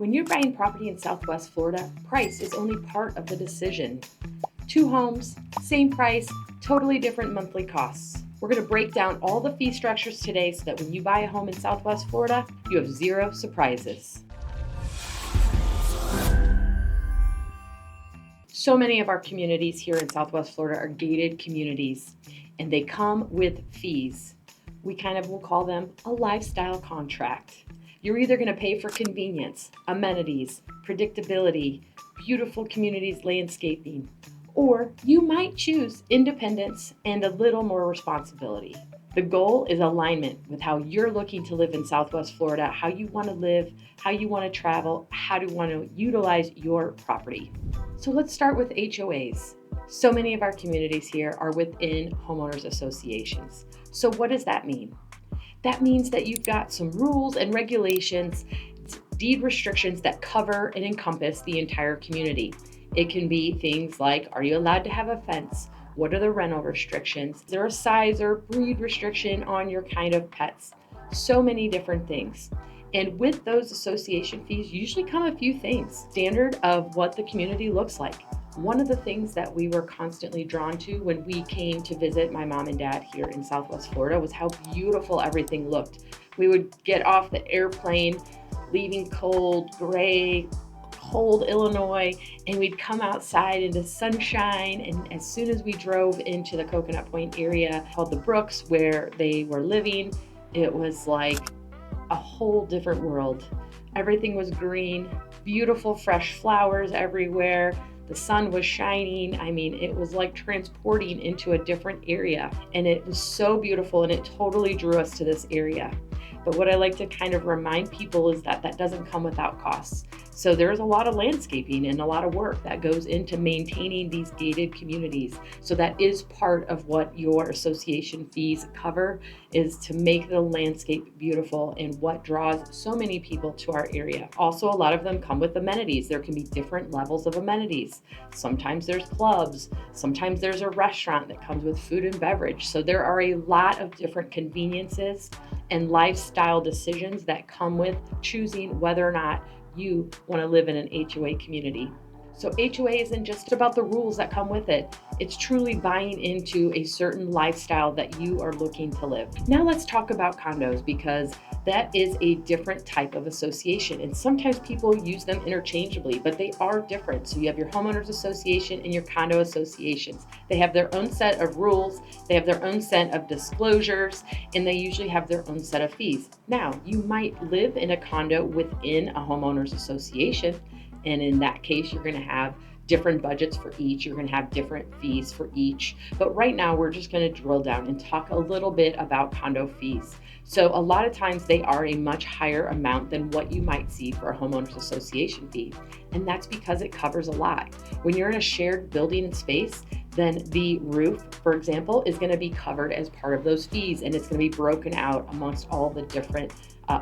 When you're buying property in Southwest Florida, price is only part of the decision. 2 homes, same price, totally different monthly costs. We're going to break down all the fee structures today so that when you buy a home in Southwest Florida, you have 0 surprises. So many of our communities here in Southwest Florida are gated communities, and they come with fees. We will call them a lifestyle contract. You're either going to pay for convenience, amenities, predictability, beautiful communities, landscaping, or you might choose independence and a little more responsibility. The goal is alignment with how you're looking to live in Southwest Florida, how you want to live, how you want to travel, how you want to utilize your property. So let's start with HOAs. So many of our communities here are within homeowners associations. So what does that mean? That means that you've got some rules and regulations, deed restrictions that cover and encompass the entire community. It can be things like, are you allowed to have a fence? What are the rental restrictions? Is there a size or breed restriction on your kind of pets? So many different things. And with those association fees usually come a few things. Standard of what the community looks like. One of the things that we were constantly drawn to when we came to visit my mom and dad here in Southwest Florida was how beautiful everything looked. We would get off the airplane, leaving cold Illinois, and we'd come outside into sunshine. And as soon as we drove into the Coconut Point area called the Brooks, where they were living, it was like a whole different world. Everything was green, beautiful fresh flowers everywhere. The sun was shining. It was like transporting into a different area, and it was so beautiful, and it totally drew us to this area. But what I like to kind of remind people is that that doesn't come without costs. So there's a lot of landscaping and a lot of work that goes into maintaining these gated communities. So that is part of what your association fees cover, is to make the landscape beautiful and what draws so many people to our area. Also, a lot of them come with amenities. There can be different levels of amenities. Sometimes there's clubs. Sometimes there's a restaurant that comes with food and beverage. So there are a lot of different conveniences and lifestyle decisions that come with choosing whether or not you want to live in an HOA community. So HOA isn't just about the rules that come with it. It's truly buying into a certain lifestyle that you are looking to live. Now let's talk about condos, because that is a different type of association. And sometimes people use them interchangeably, but they are different. So you have your homeowners association and your condo associations. They have their own set of rules. They have their own set of disclosures, and they usually have their own set of fees. Now, you might live in a condo within a homeowners association, and in that case, you're going to have different budgets for each. You're going to have different fees for each. But right now, we're just going to drill down and talk a little bit about condo fees. So a lot of times they are a much higher amount than what you might see for a homeowners association fee. And that's because it covers a lot. When you're in a shared building and space, then the roof, for example, is going to be covered as part of those fees, and it's going to be broken out amongst all the different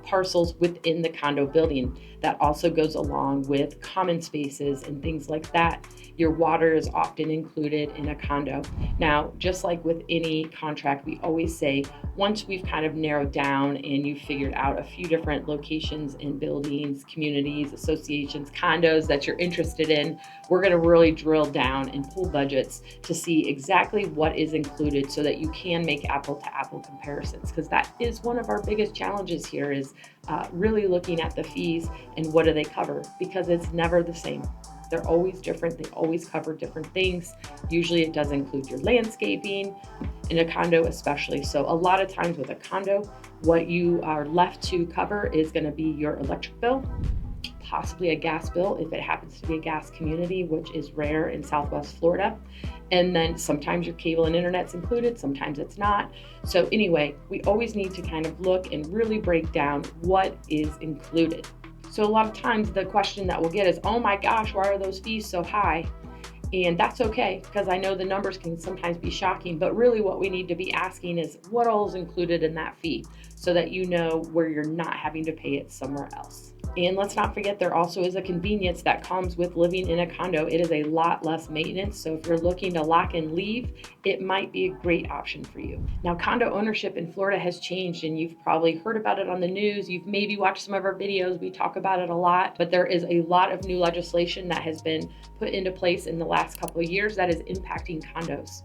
parcels within the condo building. That also goes along with common spaces and things like that. Your water is often included in a condo. Now, just like with any contract, we always say, once we've kind of narrowed down and you've figured out a few different locations and buildings, communities, associations, condos that you're interested in, we're going to really drill down and pull budgets to see exactly what is included so that you can make apple to apple comparisons, because that is one of our biggest challenges here, is really looking at the fees and what do they cover, because it's never the same. They're always different. They always cover different things. Usually it does include your landscaping, in a condo especially. So a lot of times with a condo, what you are left to cover is going to be your electric bill, possibly a gas bill if it happens to be a gas community, which is rare in Southwest Florida. And then sometimes your cable and internet's included, sometimes it's not. So anyway, we always need to kind of look and really break down what is included. So a lot of times the question that we'll get is, oh my gosh, why are those fees so high? And that's okay, because I know the numbers can sometimes be shocking, but really what we need to be asking is what all is included in that fee, so that you know where you're not having to pay it somewhere else. And let's not forget, there also is a convenience that comes with living in a condo. It is a lot less maintenance. So if you're looking to lock and leave, it might be a great option for you. Now, condo ownership in Florida has changed, and you've probably heard about it on the news. You've maybe watched some of our videos. We talk about it a lot, but there is a lot of new legislation that has been put into place in the last couple of years that is impacting condos.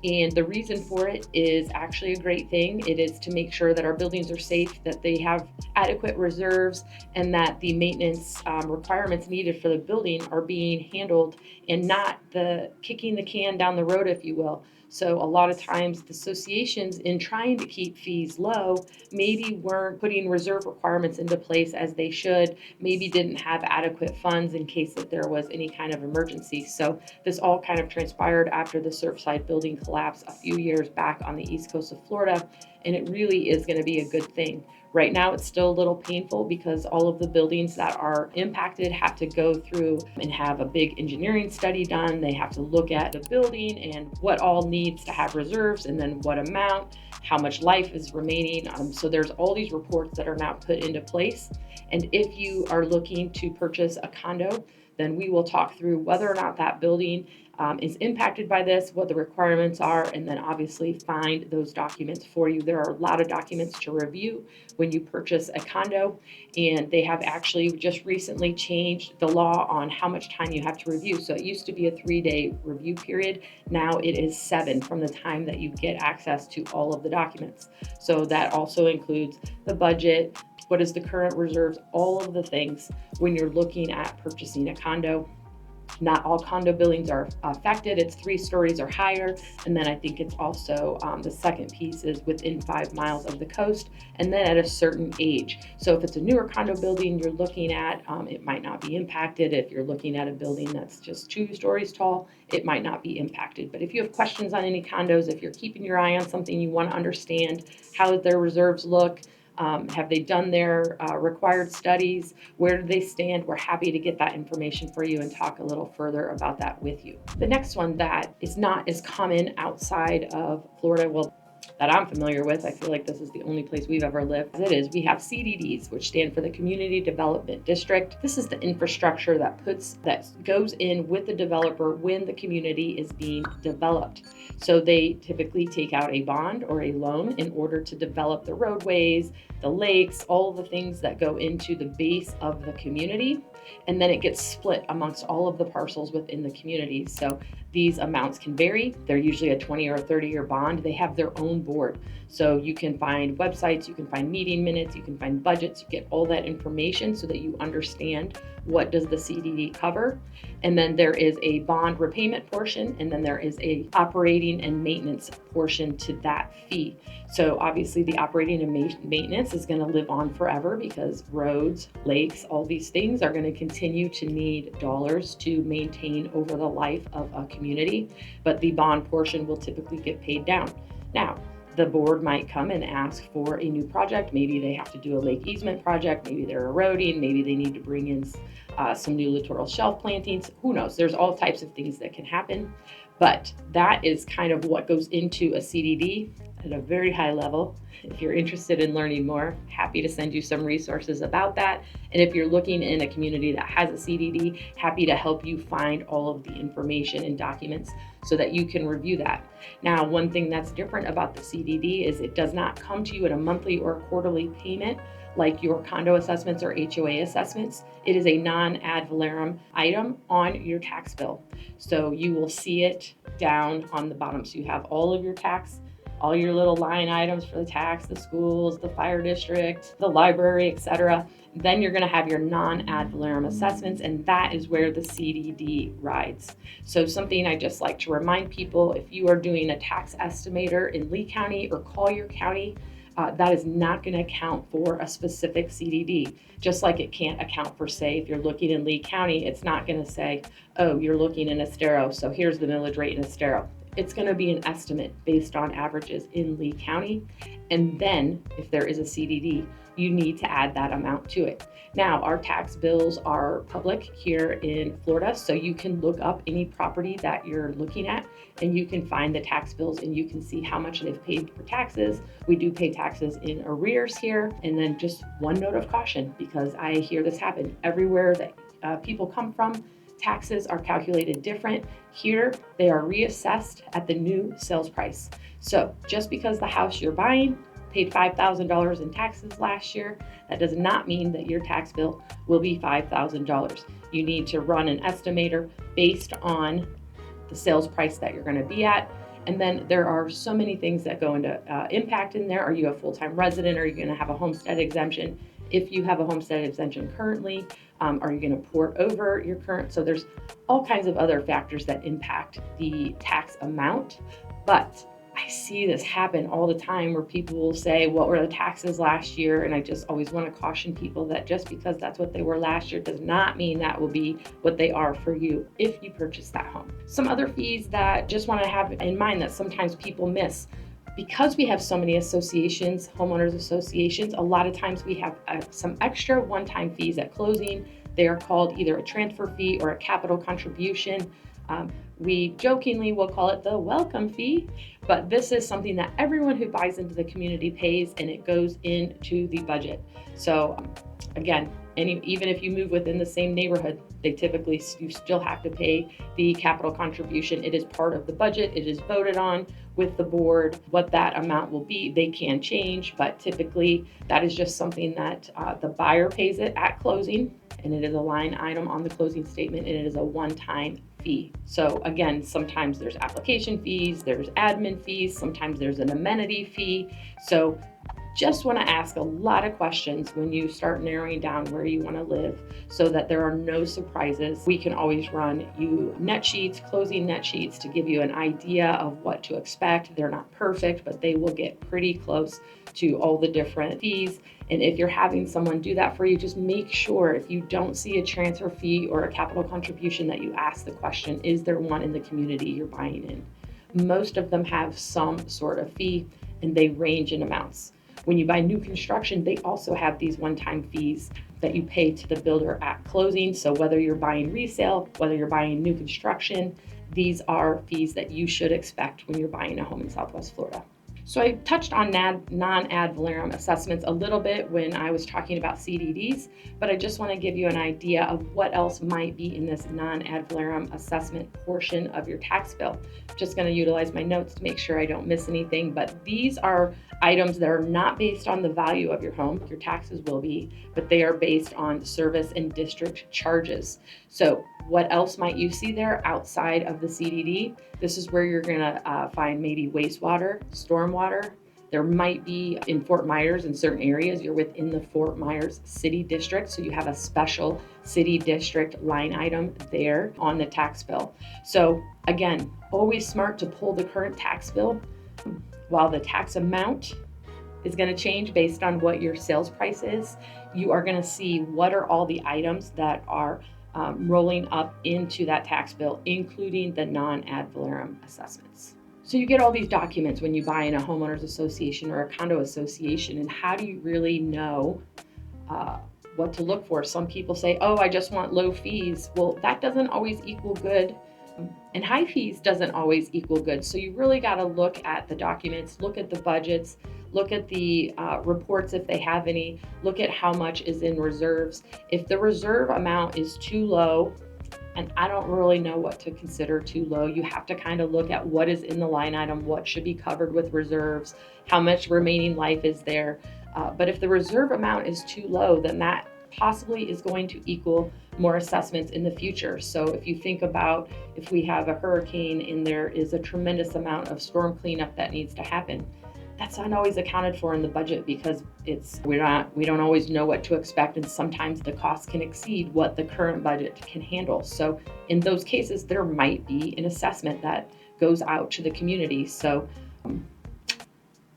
And the reason for it is actually a great thing. It is to make sure that our buildings are safe, that they have adequate reserves, and that the maintenance requirements needed for the building are being handled and not the kicking the can down the road, if you will. So a lot of times the associations, in trying to keep fees low, maybe weren't putting reserve requirements into place as they should, maybe didn't have adequate funds in case that there was any kind of emergency. So this all kind of transpired after the Surfside building collapse a few years back on the east coast of Florida, and it really is going to be a good thing. Right now, it's still a little painful because all of the buildings that are impacted have to go through and have a big engineering study done. They have to look at the building and what all needs to have reserves, and then what amount, how much life is remaining. So there's all these reports that are now put into place. And if you are looking to purchase a condo, then we will talk through whether or not that building is impacted by this, what the requirements are, and then obviously find those documents for you. There are a lot of documents to review when you purchase a condo, and they have actually just recently changed the law on how much time you have to review. So it used to be a 3-day review period. Now it is 7 from the time that you get access to all of the documents. So that also includes the budget, what is the current reserves, all of the things when you're looking at purchasing a condo. Not all condo buildings are affected. It's 3 stories or higher. And then I think it's also the second piece is within 5 miles of the coast, and then at a certain age. So if it's a newer condo building you're looking at, it might not be impacted. If you're looking at a building that's just 2 stories tall, it might not be impacted. But if you have questions on any condos, if you're keeping your eye on something, you want to understand how their reserves look, have they done their required studies? Where do they stand? We're happy to get that information for you and talk a little further about that with you. The next one that is not as common outside of Florida, well, that I'm familiar with, I feel like this is the only place we've ever lived, as it is, we have CDDs, which stand for the Community Development District. This is the infrastructure that goes in with the developer when the community is being developed. So they typically take out a bond or a loan in order to develop the roadways, the lakes, all the things that go into the base of the community. And then it gets split amongst all of the parcels within the community. So these amounts can vary. They're usually a 20 or a 30-year bond. They have their own board. So you can find websites, you can find meeting minutes, you can find budgets, you get all that information so that you understand what does the CDD cover. And then there is a bond repayment portion, and then there is a operating and maintenance portion to that fee. So obviously the operating and maintenance is going to live on forever because roads, lakes, all these things are going to continue to need dollars to maintain over the life of a community, but the bond portion will typically get paid down. Now, the board might come and ask for a new project. Maybe they have to do a lake easement project. Maybe they're eroding. Maybe they need to bring in some new littoral shelf plantings. Who knows? There's all types of things that can happen. But that is kind of what goes into a CDD at a very high level. If you're interested in learning more, happy to send you some resources about that. And if you're looking in a community that has a CDD, happy to help you find all of the information and documents so that you can review that. Now, one thing that's different about the CDD is it does not come to you at a monthly or quarterly payment like your condo assessments or HOA assessments. It is a non-ad valorem item on your tax bill. So you will see it down on the bottom. So you have all of your tax, all your little line items for the tax, the schools, the fire district, the library, etc. Then you're going to have your non-ad valorem assessments, and that is where the CDD rides. So something I just like to remind people, if you are doing a tax estimator in Lee County or Collier County, that is not going to account for a specific CDD. Just like it can't account for, say, if you're looking in Lee County, it's not going to say, oh, you're looking in Estero, so here's the millage rate in Estero. It's going to be an estimate based on averages in Lee County. And then if there is a CDD, you need to add that amount to it. Now, our tax bills are public here in Florida, so you can look up any property that you're looking at and you can find the tax bills and you can see how much they've paid for taxes. We do pay taxes in arrears here. And then just one note of caution, because I hear this happen everywhere that people come from, taxes are calculated different. Here, they are reassessed at the new sales price. So just because the house you're buying paid $5,000 in taxes last year, that does not mean that your tax bill will be $5,000. You need to run an estimator based on the sales price that you're going to be at. And then there are so many things that go into impact in there. Are you a full-time resident? Are you going to have a homestead exemption? If you have a homestead exemption currently, are you going to port over your current? So there's all kinds of other factors that impact the tax amount. But I see this happen all the time where people will say, what were the taxes last year? And I just always want to caution people that just because that's what they were last year does not mean that will be what they are for you if you purchase that home. Some other fees that just want to have in mind that sometimes people miss. Because we have so many associations, homeowners associations, a lot of times we have some extra one-time fees at closing. They are called either a transfer fee or a capital contribution. We jokingly will call it the welcome fee, but this is something that everyone who buys into the community pays, and it goes into the budget. So again, even if you move within the same neighborhood, you still have to pay the capital contribution. It is part of the budget. It is voted on with the board. What that amount will be, they can change, but typically that is just something that the buyer pays it at closing, and it is a line item on the closing statement, and it is a one-time fee. So again, sometimes there's application fees, there's admin fees, sometimes there's an amenity fee. So just want to ask a lot of questions when you start narrowing down where you want to live so that there are no surprises. We can always run you net sheets, closing net sheets to give you an idea of what to expect. They're not perfect, but they will get pretty close to all the different fees. And if you're having someone do that for you, just make sure if you don't see a transfer fee or a capital contribution that you ask the question, is there one in the community you're buying in? Most of them have some sort of fee and they range in amounts. When you buy new construction, they also have these one-time fees that you pay to the builder at closing. So whether you're buying resale, whether you're buying new construction, these are fees that you should expect when you're buying a home in Southwest Florida. So I touched on non-ad valorem assessments a little bit when I was talking about CDDs, but I just want to give you an idea of what else might be in this non-ad valorem assessment portion of your tax bill. I'm just going to utilize my notes to make sure I don't miss anything, but these are items that are not based on the value of your home. Your taxes will be, but they are based on service and district charges. So what else might you see there outside of the CDD? This is where you're gonna find maybe wastewater, stormwater. There might be in Fort Myers, in certain areas, you're within the Fort Myers City District, so you have a special city district line item there on the tax bill. So again, always smart to pull the current tax bill. While the tax amount is going to change based on what your sales price is, you are going to see what are all the items that are rolling up into that tax bill, including the non-ad valorem assessments. So you get all these documents when you buy in a homeowners association or a condo association, and how do you really know what to look for? Some people say, oh, I just want low fees. Well, that doesn't always equal good. And high fees doesn't always equal good. So you really got to look at the documents, look at the budgets, look at the reports if they have any, look at how much is in reserves. If the reserve amount is too low, and I don't really know what to consider too low, you have to kind of look at what is in the line item, what should be covered with reserves, how much remaining life is there. But if the reserve amount is too low, then that possibly is going to equal more assessments in the future. So if you think about if we have a hurricane and there is a tremendous amount of storm cleanup that needs to happen, that's not always accounted for in the budget because we don't always know what to expect, and sometimes the costs can exceed what the current budget can handle. So in those cases, there might be an assessment that goes out to the community. So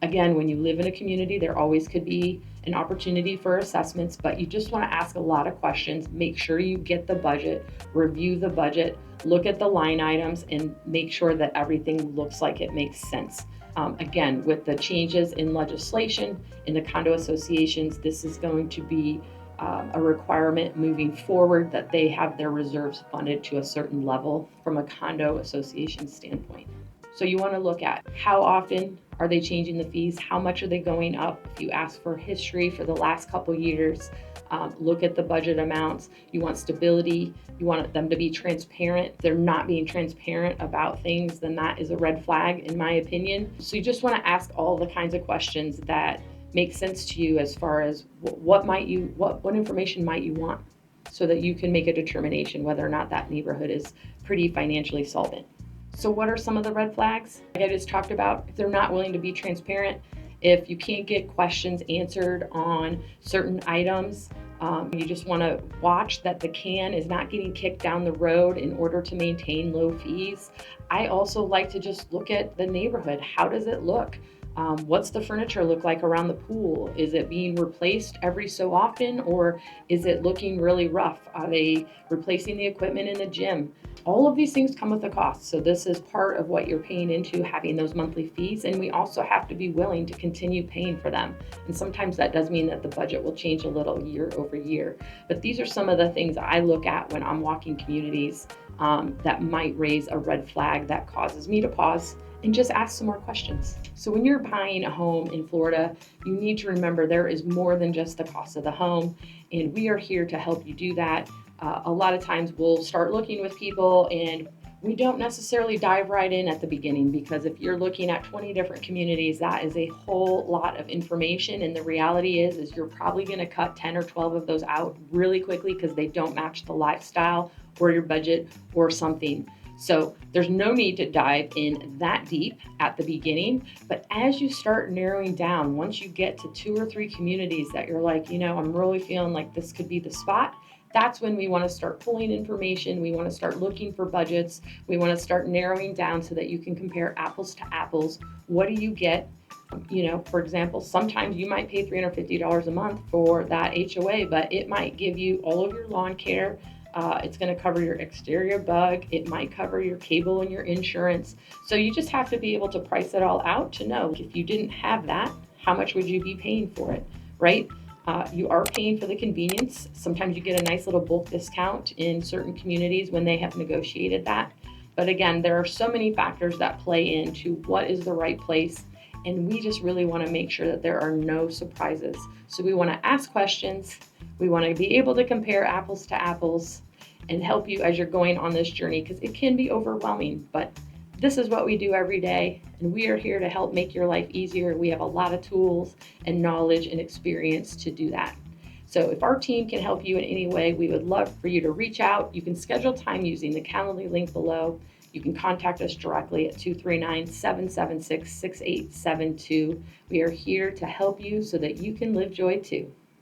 again, when you live in a community, there always could be an opportunity for assessments, but you just want to ask a lot of questions. Make sure you get the budget, review the budget, look at the line items, and make sure that everything looks like it makes sense. Again, with the changes in legislation in the condo associations, this is going to be a requirement moving forward that they have their reserves funded to a certain level from a condo association standpoint. So you want to look at how often are they changing the fees, how much are they going up. If you ask for history for the last couple years, look at the budget amounts. You want stability. You want them to be transparent. If they're not being transparent about things, then that is a red flag, in my opinion. So you just want to ask all the kinds of questions that make sense to you as far as what information might you want, so that you can make a determination whether or not that neighborhood is pretty financially solvent. So what are some of the red flags? Like I just talked about, if they're not willing to be transparent, if you can't get questions answered on certain items, you just want to watch that the can is not getting kicked down the road in order to maintain low fees. I also like to just look at the neighborhood. How does it look? What's the furniture look like around the pool? Is it being replaced every so often, or is it looking really rough? Are they replacing the equipment in the gym? All of these things come with a cost. So this is part of what you're paying into having those monthly fees. And we also have to be willing to continue paying for them. And sometimes that does mean that the budget will change a little year over year. But these are some of the things I look at when I'm walking communities that might raise a red flag that causes me to pause and just ask some more questions. So when you're buying a home in Florida, you need to remember there is more than just the cost of the home, and we are here to help you do that. A lot of times we'll start looking with people and we don't necessarily dive right in at the beginning, because if you're looking at 20 different communities, that is a whole lot of information. And the reality is you're probably going to cut 10 or 12 of those out really quickly because they don't match the lifestyle or your budget or something. So there's no need to dive in that deep at the beginning. But as you start narrowing down, once you get to 2 or 3 communities that you're like, I'm really feeling like this could be the spot, that's when we want to start pulling information. We want to start looking for budgets. We want to start narrowing down so that you can compare apples to apples. What do you get? For example, sometimes you might pay $350 a month for that HOA, but it might give you all of your lawn care. It's going to cover your exterior bug. It might cover your cable and your insurance. So you just have to be able to price it all out to know, if you didn't have that, how much would you be paying for it, right? You are paying for the convenience. Sometimes you get a nice little bulk discount in certain communities when they have negotiated that. But again, there are so many factors that play into what is the right place. And we just really want to make sure that there are no surprises. So we want to ask questions. We want to be able to compare apples to apples and help you as you're going on this journey, because it can be overwhelming. But this is what we do every day, and we are here to help make your life easier. We have a lot of tools and knowledge and experience to do that. So if our team can help you in any way, we would love for you to reach out. You can schedule time using the Calendly link below. You can contact us directly at 239-776-6872. We are here to help you so that you can live joy too.